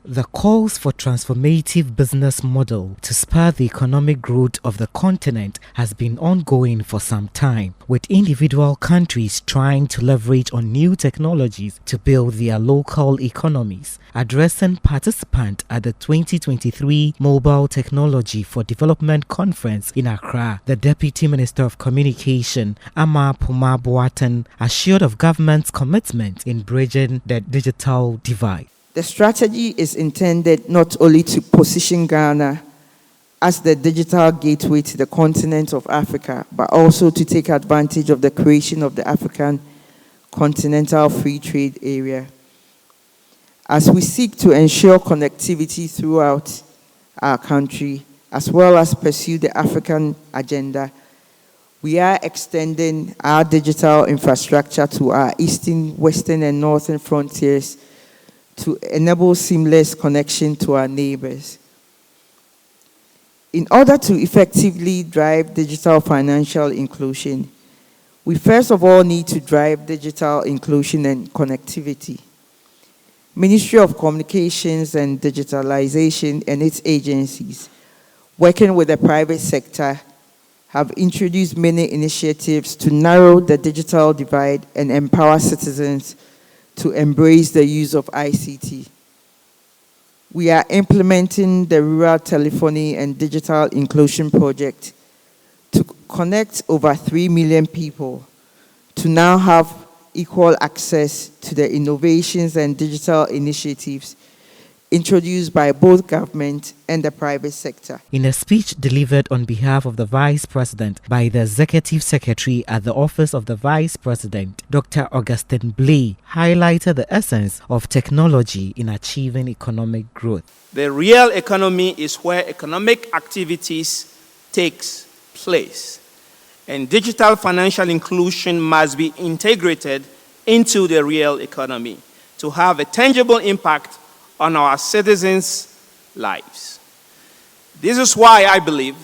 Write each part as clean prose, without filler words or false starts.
The calls for transformative business model to spur the economic growth of the continent has been ongoing for some time, with individual countries trying to leverage on new technologies to build their local economies. Addressing participants at the 2023 Mobile Technology for Development Conference in Accra, the Deputy Minister of Communication, Ama Puma Boateng, assured of government's commitment in bridging the digital divide. The strategy is intended not only to position Ghana as the digital gateway to the continent of Africa, but also to take advantage of the creation of the African Continental Free Trade Area. As we seek to ensure connectivity throughout our country, as well as pursue the African agenda, we are extending our digital infrastructure to our eastern, western, and northern frontiers to enable seamless connection to our neighbors. In order to effectively drive digital financial inclusion, we first of all need to drive digital inclusion and connectivity. Ministry of Communications and Digitalization and its agencies, working with the private sector, have introduced many initiatives to narrow the digital divide and empower citizens to embrace the use of ICT. We are implementing the Rural Telephony and Digital Inclusion Project to connect over 3 million people to now have equal access to the innovations and digital initiatives introduced by both government and the private sector. In a speech delivered on behalf of the Vice President by the Executive Secretary at the Office of the Vice President, Dr. Augustine Blay highlighted the essence of technology in achieving economic growth. The real economy is where economic activities takes place, and digital financial inclusion must be integrated into the real economy to have a tangible impact on our citizens' lives. This is why I believe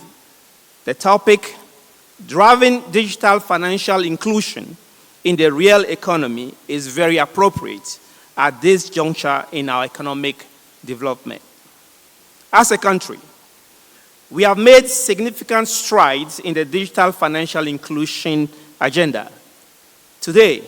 the topic, driving digital financial inclusion in the real economy, is very appropriate at this juncture in our economic development. As a country, we have made significant strides in the digital financial inclusion agenda. Today,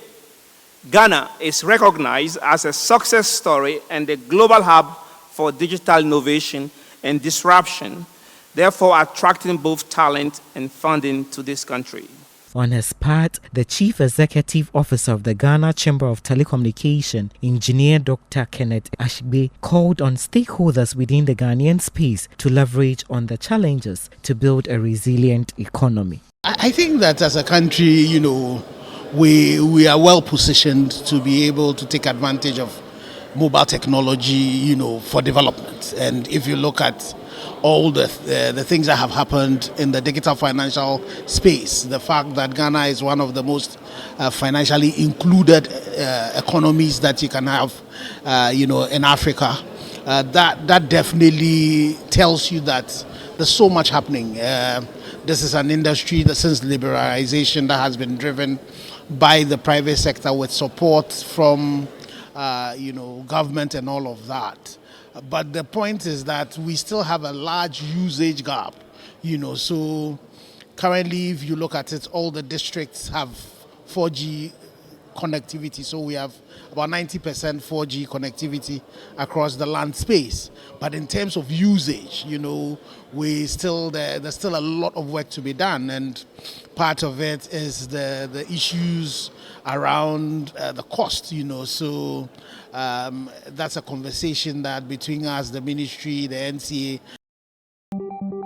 Ghana is recognized as a success story and a global hub for digital innovation and disruption, therefore attracting both talent and funding to this country. On his part, the Chief Executive Officer of the Ghana Chamber of Telecommunication, Engineer Dr. Kenneth Ashbe, called on stakeholders within the Ghanaian space to leverage on the challenges to build a resilient economy. I think that as a country, we are well positioned to be able to take advantage of mobile technology, for development. And if you look at all the things that have happened in the digital financial space, the fact that Ghana is one of the most financially included economies that you can have, in Africa, that definitely tells you that there's so much happening. This is an industry that since liberalization that has been driven by the private sector with support from government and all of that. But the point is that we still have a large usage gap, so currently if you look at it, all the districts have 4G connectivity, so we have about 90% 4G connectivity across the land space. But in terms of usage, there's still a lot of work to be done, and part of it is the issues around the cost, so that's a conversation that between us, the ministry, the NCA,